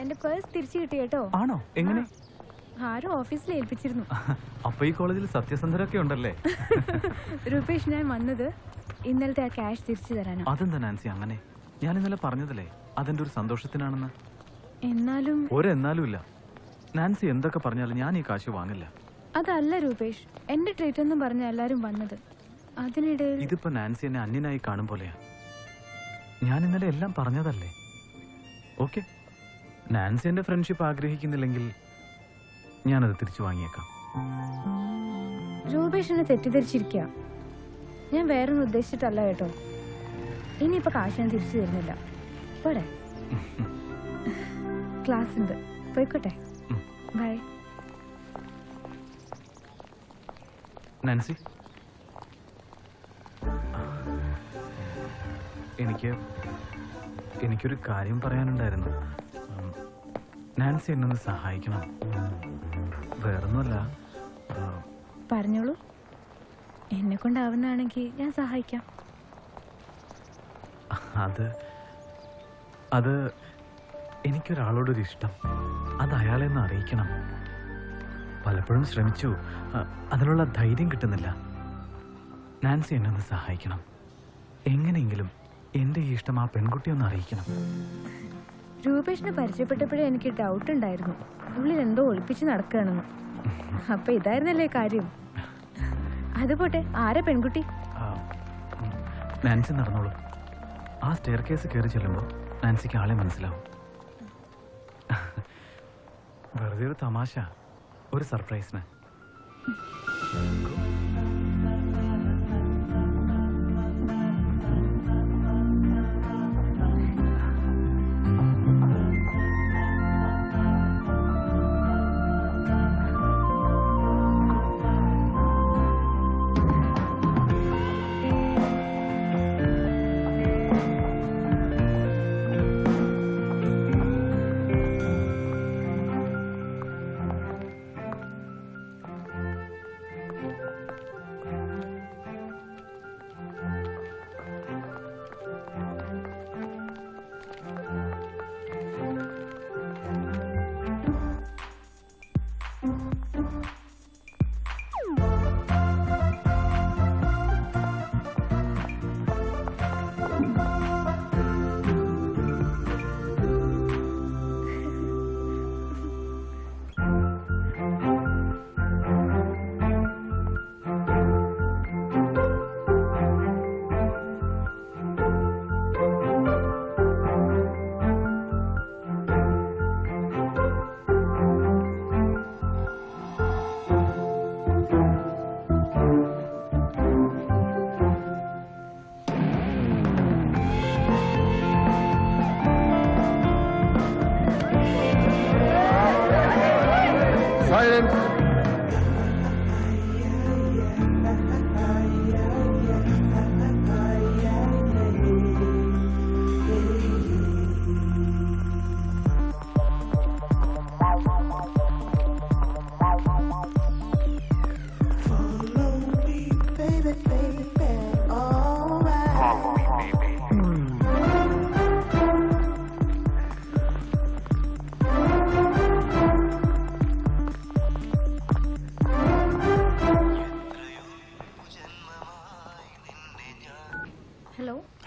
എന്റെ പേഴ്സ് തിരിച്ചു കിട്ടി കേട്ടോ. ആണോ? എങ്ങനെ? ആരും ഓഫീസിൽ ഏൽപ്പിച്ചിരുന്നു. അപ്പൊ ഈ കോളേജിൽ സത്യസന്ധരൊക്കെ ഉണ്ടല്ലേ? രൂപേഷ്, ഞാൻ വന്നത് ഇന്നലത്തെ ആ ക്യാഷ് തിരിച്ചു തരാനാ. അതെന്താ നാൻസി അങ്ങനെ? ഞാൻ ഇന്നലെ പറഞ്ഞതല്ലേ അതെന്റെ ഒരു സന്തോഷത്തിനാണെന്ന്. എന്നാലും ഒരെന്നാലും ഇല്ല. നാൻസി എന്തൊക്കെ പറഞ്ഞാലും ഞാൻ ഈ കാശ് വാങ്ങില്ല. അതല്ല രൂപേഷ്, എന്റെ ട്രീറ്റ് എന്നും പറഞ്ഞ എല്ലാരും വന്നത്. അതിനിടയിൽ ഇതിപ്പോ നാൻസി എന്നെ അന്യനായി കാണും പോലെയാ. ഞാൻ ഇന്നലെ എല്ലാം പറഞ്ഞതല്ലേ. ഓക്കെ, നാൻസി എന്റെ ഫ്രണ്ട്ഷിപ്പ് ആഗ്രഹിക്കുന്നില്ലെങ്കിൽ ഞാനത് തിരിച്ചു വാങ്ങിയേക്കാം. രൂപേഷിനെ തെറ്റിദ്ധരിച്ചിരിക്കുക. ഞാൻ വേറൊന്നും ഉദ്ദേശിച്ചിട്ടല്ല കേട്ടോ. ഇനിയിപ്പോ കാശ് ഞാൻ തിരിച്ചു തരുന്നില്ല. പോരെ? ക്ലാസ് ഉണ്ട്, പോയിക്കോട്ടെ. ബൈ. നാൻസി, എനിക്കൊരു കാര്യം പറയാനുണ്ടായിരുന്നു. നാൻസി എന്നൊന്ന് സഹായിക്കണം. വേറൊന്നുമല്ല. പറഞ്ഞോളൂ. എന്നെ കൊണ്ടാവുന്നതാണെങ്കിൽ ഞാൻ സഹായിക്കാം. അത് എനിക്കൊരാളോടൊരു ഇഷ്ടം. അത് അയാളെ ഒന്ന് അറിയിക്കണം. പലപ്പോഴും ശ്രമിച്ചു, അതിനുള്ള ധൈര്യം കിട്ടുന്നില്ല. നാൻസി എന്നെ ഒന്ന് സഹായിക്കണം. എങ്ങനെയെങ്കിലും എന്റെ ഈ ഇഷ്ടം ആ പെൺകുട്ടിയെ ഒന്ന് അറിയിക്കണം. രൂപേഷിനെ പരിചയപ്പെട്ടപ്പോഴേ എനിക്ക് ഡൗട്ട് ഉണ്ടായിരുന്നു, ഉള്ളിൽ എന്തോ ഒളിപ്പിച്ച് നടക്കുകയാണെന്ന്. അപ്പൊ ഇതായിരുന്നല്ലേ കാര്യം. അത് പോട്ടെ, ആരാ പെൺകുട്ടി? നാൻസി നടന്നോളൂ. ആ സ്റ്റെയർ കേസ് കയറി ചെല്ലുമ്പോൾ നാൻസിക്ക് ആളെ മനസ്സിലാവും. വെറുതെ ഒരു തമാശ, ഒരു സർപ്രൈസിന്.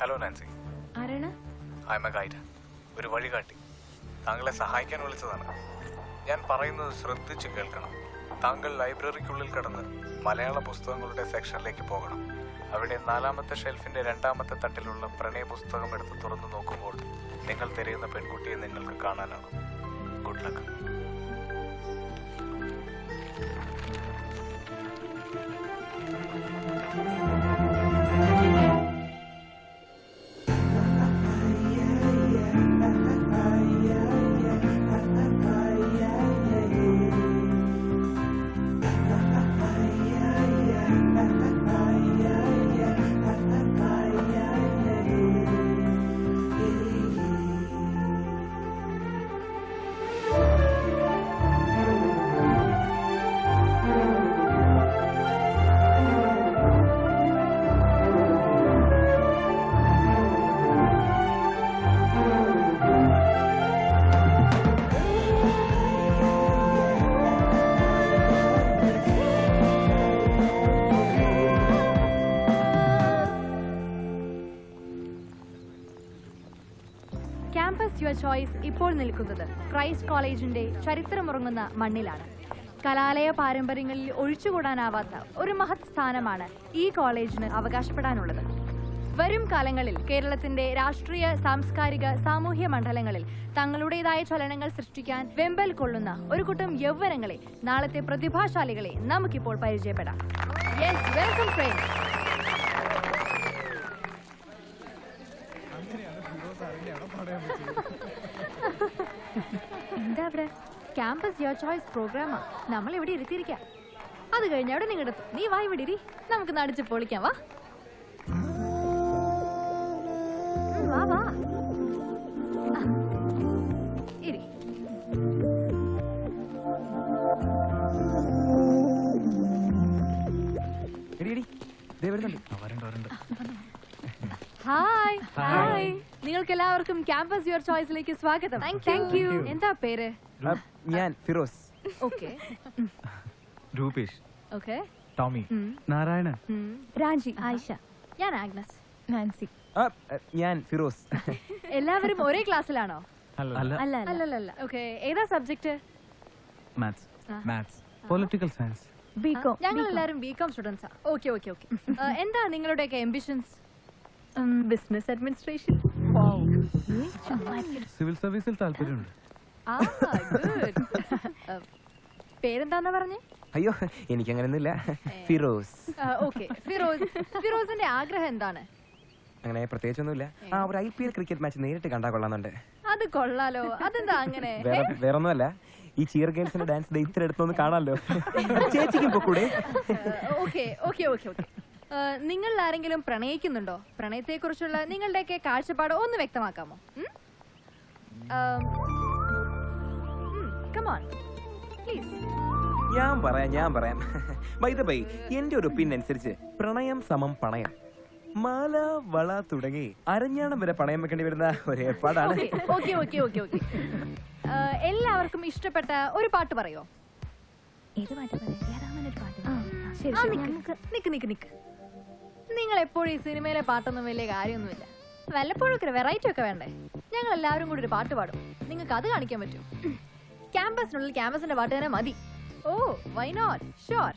Hello Nancy. ആരാണ്? ഐ എം എ ഗൈഡ്, ഒരു വഴികാട്ടി. താങ്കളെ സഹായിക്കാൻ വിളിച്ചതാണ്. ഞാൻ പറയുന്നത് ശ്രദ്ധിച്ച് കേൾക്കണം. താങ്കൾ ലൈബ്രറിക്കുള്ളിൽ കടന്ന് മലയാള പുസ്തകങ്ങളുടെ സെക്ഷനിലേക്ക് പോകണം. അവിടെ 4ാമത്തെ ഷെൽഫിന്റെ 2ാമത്തെ തട്ടിലുള്ള പ്രണയ പുസ്തകം എടുത്ത് തുറന്നു നോക്കുമ്പോൾ നിങ്ങൾ തിരയുന്ന പെൺകുട്ടിയെ നിങ്ങൾക്ക് കാണാനാണ്. Good luck. യുവർ ചോയ്സ് ഇപ്പോൾ നിൽക്കുന്നത് ക്രൈസ്റ്റ് കോളേജിന്റെ ചരിത്രമുറങ്ങുന്ന മണ്ണിലാണ്. കലാലയ പാരമ്പര്യങ്ങളിൽ ഒഴിച്ചുകൂടാനാവാത്ത ഒരു മഹത് സ്ഥാനമാണ് ഈ കോളേജിന് അവകാശപ്പെടാനുള്ളത്. വരും കാലങ്ങളിൽ കേരളത്തിന്റെ രാഷ്ട്രീയ, സാംസ്കാരിക, സാമൂഹ്യ മണ്ഡലങ്ങളിൽ തങ്ങളുടേതായ ചലനങ്ങൾ സൃഷ്ടിക്കാൻ വെമ്പൽ കൊള്ളുന്ന ഒരു കൂട്ടം യൗവനങ്ങളെ, നാളത്തെ പ്രതിഭാശാലികളെ നമുക്കിപ്പോൾ പരിചയപ്പെടാം. Yes, welcome friends. എന്താ അവിടെ? ക്യാമ്പസ് യുവർ ചോയ്സ് പ്രോഗ്രാമാ. നമ്മൾ ഇവിടെ ഇരുത്തിയിരിക്കാം. അത് കഴിഞ്ഞ അവിടെ നിങ്ങളുടെ നീ വാ ഇവിടെ ഇരി. നമുക്ക് നടിച്ച് പൊളിക്കാം. വാ വാ വാ ഇരി. ഹായ് ഹായ്, നിങ്ങൾക്ക് എല്ലാവർക്കും ക്യാമ്പസ് യുവർ ചോയ്സിലേക്ക് സ്വാഗതം. Thank you. എന്താ പേര്? ഞാൻ Firoz. Okay Rupesh, okay. Tommy, Narayanan, Raji, Ayisha, ഞാൻ ആഗ്നസ്, നാൻസി. ഞാൻ ഫിറോസ്. എല്ലാവരും ഒരേ ക്ലാസ്സിലാണോ? അല്ല, അല്ലല്ല. ഓക്കെ, ഏതാ subject? Maths, political science. BCom. ഞങ്ങൾ എല്ലാവരും ബികോം സ്റ്റുഡൻസാ. Okay okay okay. എന്താ നിങ്ങളുടെയൊക്കെ എംബിഷൻസ്? Business administration. സിവിൽ സർവീസിൽ താല്പര്യമുണ്ട്. ഗുഡ്. പേരെന്താന്നാ പറഞ്ഞേ? അയ്യോ, എനിക്കങ്ങനെയൊന്നുമില്ല. ഫിറോസ്. ഓക്കെ, ഫിറോസിന്റെ ആഗ്രഹം എന്താണ്? അങ്ങനെ പ്രത്യേകിച്ചൊന്നുമില്ല. ഒരു IPL ക്രിക്കറ്റ് മാച്ച് നേരിട്ട് കണ്ടാ കൊള്ളാന്നുണ്ട്. അത് കൊള്ളാലോ. അതെന്താ അങ്ങനെ? വേറൊന്നുമല്ല, ഈ ചിയർ ഗേൾസിന്റെ ഡാൻസ് ഇത്ര എടുത്തൊന്ന് കാണാമല്ലോ. ചേച്ചിക്കും പൊക്കൂടെ? Okay okay okay okay. നിങ്ങൾ ആരെങ്കിലും പ്രണയിക്കുന്നുണ്ടോ? പ്രണയത്തെ കുറിച്ചുള്ള നിങ്ങളുടെയൊക്കെ കാഴ്ചപ്പാട് ഒന്ന് വ്യക്തമാക്കാമോ? Come on, please. ഞാൻ പറയാം. ബൈ ദ ബൈ, എന്റെ ഒരു ഒപ്പീനിയൻ അനുസരിച്ച് പ്രണയം സമം പണയം. മാല, വള തുടങ്ങി അരഞ്ഞാണം വരെ പണയം വെക്കേണ്ടി വരുന്ന ഒരു ഏർപ്പാടാണ്. Okay okay okay okay. എല്ലാവർക്കും ഇഷ്ടപ്പെട്ട ഒരു പാട്ട് പറയോ? ഏത് പാട്ട് നിക്ക്. നിങ്ങൾ എപ്പോഴും ഈ സിനിമയിലെ പാട്ടൊന്നും വലിയ കാര്യമൊന്നുമില്ല. വല്ലപ്പോഴും ഒക്കെ വെറൈറ്റി ഒക്കെ വേണ്ടേ? ഞങ്ങൾ എല്ലാവരും കൂടി ഒരു പാട്ട് പാടും. നിങ്ങൾക്ക് അത് കാണിക്കാൻ പറ്റും. ക്യാമ്പസിനുള്ളിൽ ക്യാമ്പസിന്റെ പാട്ട് തന്നെ മതി. ഓ, വൈ നോട്ട്? ഷുവർ.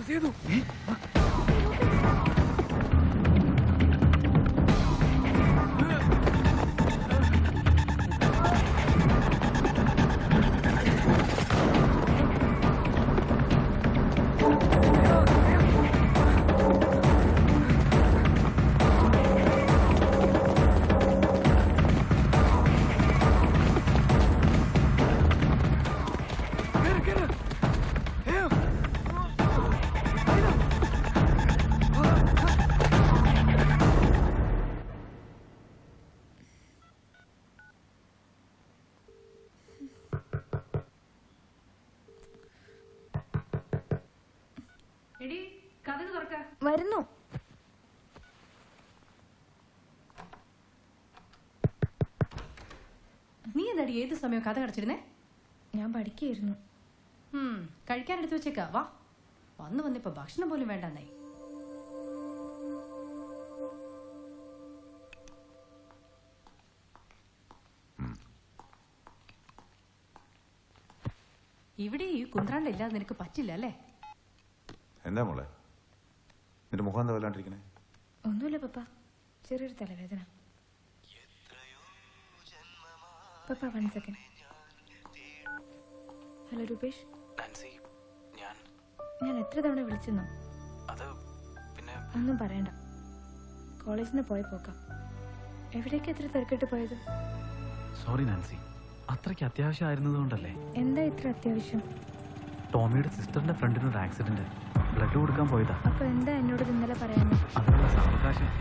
സേതു. വരുന്നു. നീ എന്താടി ഏത് സമയം കഥ കടച്ചിരുന്നേ? ഞാൻ പഠിക്കായിരുന്നു. കഴിക്കാൻ എടുത്തു വെച്ചേക്കാ. വാ. വന്നിപ്പോ ഭക്ഷണം പോലും വേണ്ടെന്നായി. ഇവിടെ ഈ കുന്ത്രാണ്ട ഇല്ലാതെ നിനക്ക് പറ്റില്ല അല്ലേ? എന്താ മോളെ, നിന്റെ മുഖം എന്താ വല്ലാണ്ടിരിക്കണേ? ഒന്നുമില്ല പപ്പ, ചെറിയൊരു തലവേദന. പപ്പ 1 സെക്കൻഡ്. ഹലോ രൂപേഷ്, നാൻസി, ഞാൻ എത്ര തവണ വിളിച്ചെന്നോ? അത് പിന്നെ ഒന്നും പറയണ്ട. കോളേജിൽ നിന്ന് പോയ പോക്കാം. എവിടേക്ക് എത്ര തിരക്കിട്ട് പോയത്? സോറി നാൻസി, അത്രയ്ക്ക് അത്യാവശ്യമായിരുന്നതുകൊണ്ടല്ലേ. എന്താ ഇത്ര അത്യാവശ്യം? ടോമിയുടെ സിസ്റ്ററിന്റെ ഫ്രണ്ടിന് ഒരു ആക്സിഡന്റ്, ബ്ലഡ് കൊടുക്കാൻ പോയതാ. അപ്പൊ എന്താ എന്നോട് ഇന്നലെ പറയാനോ? അതിനുള്ള സാവകാശം.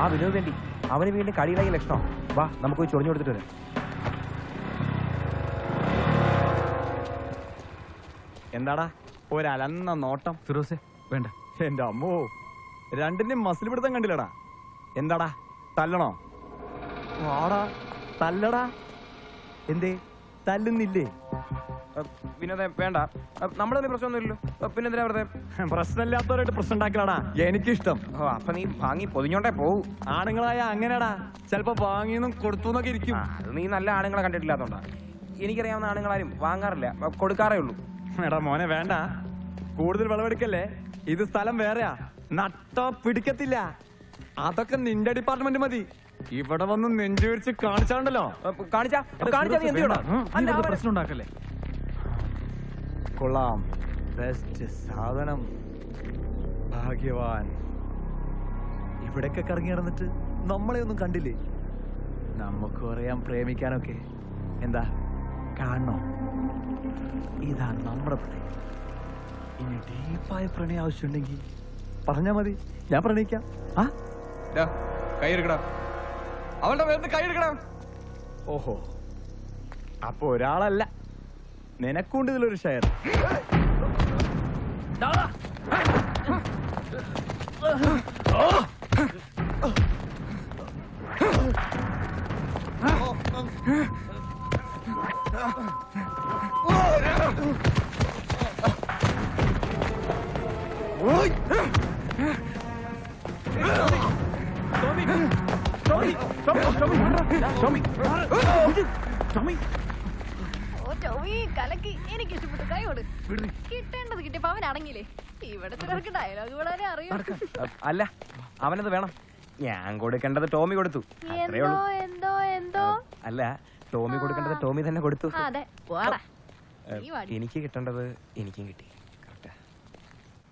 ആ വിനോദ് വേണ്ടി അവന് വീണ്ടും കടിയിലായി ലക്ഷണം. വാ നമുക്ക് പോയി ചൊറിഞ്ഞു കൊടുത്തിട്ട് വരാം. എന്താടാ ഒരലന്ന നോട്ടം? ഫിറോസെ വേണ്ട. എന്റെ അമ്മോ, രണ്ടിന്റെയും മസിൽ പിടുത്തം കണ്ടില്ലടാ. എന്താടാ തല്ലണോ? വാടാ തല്ലടാ. എന്തേ തല്ലുന്നില്ലേ? വിനോദ വേണ്ട, നമ്മളൊന്നും പ്രശ്നമൊന്നുമില്ലല്ലോ. പിന്നെ എന്തിനാ വെറുതെ പ്രശ്നമില്ലാത്തവരായിട്ട് പ്രശ്നം ഉണ്ടാക്കലാടാ എനിക്കിഷ്ടം. അപ്പൊ നീ വാങ്ങി പൊതിഞ്ഞോണ്ടേ പോവും. ആണുങ്ങളായ അങ്ങനെയാടാ, ചിലപ്പോ വാങ്ങിയെന്നും കൊടുത്തു എന്നൊക്കെ ഇരിക്കും. അത് നീ നല്ല ആണുങ്ങളെ കണ്ടിട്ടില്ലാത്തോണ്ടാ. എനിക്കറിയാവുന്ന ആണുങ്ങളാരും വാങ്ങാറില്ല, കൊടുക്കാറേ ഉള്ളൂ. എടാ മോനെ വേണ്ട, കൂടുതൽ വിളവെടുക്കല്ലേ. ഇത് സ്ഥലം വേറെയാ, നട്ടോ പിടിക്കത്തില്ല. അതൊക്കെ നിന്റെ ഡിപ്പാർട്ട്മെന്റ് മതി. ഇവിടെ വന്ന് നെഞ്ചു വിരിച്ച് കാണിച്ചാണ്ടല്ലോ. കാണിച്ചാ പ്രശ്നം ഉണ്ടാക്കല്ലേ. കൊള്ളാം, ബെസ്റ്റ് സാധനം, ഭാഗ്യവാൻ. ഇവിടൊക്കെ കറങ്ങി നടന്നിട്ട് നമ്മളെ ഒന്നും കണ്ടില്ലേ? നമുക്ക് പറയാം പ്രേമിക്കാനൊക്കെ. എന്താ കാണണോ? ഇതാ നമ്മുടെ പ്രണയം. ഇനി ഡീപ്പായ പ്രണയം ആവശ്യമുണ്ടെങ്കിൽ പറഞ്ഞാ മതി, ഞാൻ പ്രണയിക്കാം. ആ കൈയെടുക്കടാ, അവളുടെ പേര് കൈയെടുക്കടാ. ഓഹോ, അപ്പൊ ഒരാളല്ല, നിനക്കുണ്ട് ഇതിലൊരു ഷെയർ. എനിക്ക് ഇഷ്ടപ്പെട്ടു. കൈ കൊടു. കിട്ടേണ്ടത് കിട്ടിയപ്പോ അവൻ അടങ്ങിയില്ലേ? ഇവിടെ ചിലർക്ക് ഡയലോഗ് വളരെ അറിയാം. അല്ല, അവനത് വേണം. ഞാൻ കൊടുക്കേണ്ടത് ടോമി കൊടുത്തു. അത്രേ ഉള്ളൂ. എന്തോ എന്തോ അല്ല, ടോമി കൊടുക്കേണ്ടത് ടോമി തന്നെ കൊടുത്തു. അതെ, പോടാ. എനിക്ക് കിട്ടേണ്ടത് എനിക്കും കിട്ടി.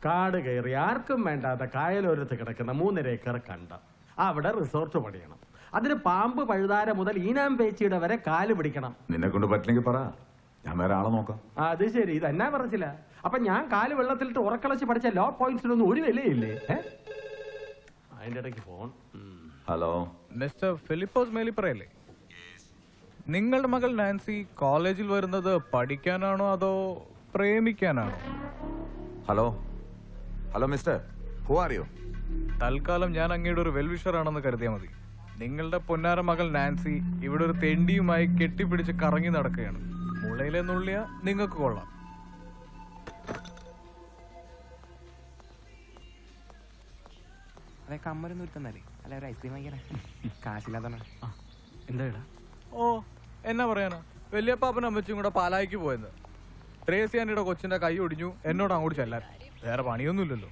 കാട് കയറി ആർക്കും വേണ്ടാത്ത കായലോരത്ത് കിടക്കുന്ന 3.5 ഏക്കർ കണ്ടം. അവിടെ റിസോർട്ട് പണിയണം. അതിന് പാമ്പ് പഴുതാര മുതൽ ഈനാം പേച്ചിയുടെ വരെ കാല് പിടിക്കണം. നിന്നെ കൊണ്ട് പറ്റില്ലെങ്കിൽ പറ, ഞാൻ വേറെ ആളെ നോക്കാം. അത് ശരി, ഇതെന്നാ പറഞ്ഞില്ല. അപ്പൊ ഞാൻ കാല് വെള്ളത്തിലിട്ട് ഉറക്കളച്ച് പഠിച്ച ലോ പോയിന്റ്സിനൊന്നും ഒരു വിലയില്ലേ? അതിന്റെ ഇടയ്ക്ക് ഫോൺ. ഹലോ മിസ്റ്റർ ഫിലിപ്പോസ് മേലിപ്പറയല്ലേ? നിങ്ങളുടെ മകൾ നാൻസി കോളേജിൽ വരുന്നത് പഠിക്കാനാണോ അതോ പ്രേമിക്കാനാണോ? Hello hello mister, who are you? തൽക്കാലം ഞാൻ അങ്ങയുടെ ഒരു വെൽവിഷർ ആണെന്ന് കരുതിയാൽ മതി. നിങ്ങളുടെ പൊന്നാര മകൾ നാൻസി ഇവിടെ ഒരു തെണ്ടിയുമായി കെട്ടിപ്പിടിച്ച് കറങ്ങി നടക്കുകയാണ്. മുളയിലെ നുള്ളിയ നിങ്ങൾക്ക് കൊള്ളാം. അതെ, കമ്മലൊന്നും ഇരുത്തന്നല്ലേ? അല്ല, ഒരു ഐസ്ക്രീം വാങ്ങിക്കണേ. കാശില്ലാത്തണ. എന്താ? ഓ, എന്നാ പറയാനാ, വലിയപ്പാപ്പനും അമ്മച്ചും കൂടെ പാലായിക്ക് പോയെന്ന്. ട്രേസി ആന്റിയുടെ കൊച്ചിന്റെ കൈ ഒടിഞ്ഞു, എന്നോട് അങ്ങോട്ട് ചെല്ലാൻ. വേറെ പണിയൊന്നുമില്ലല്ലോ.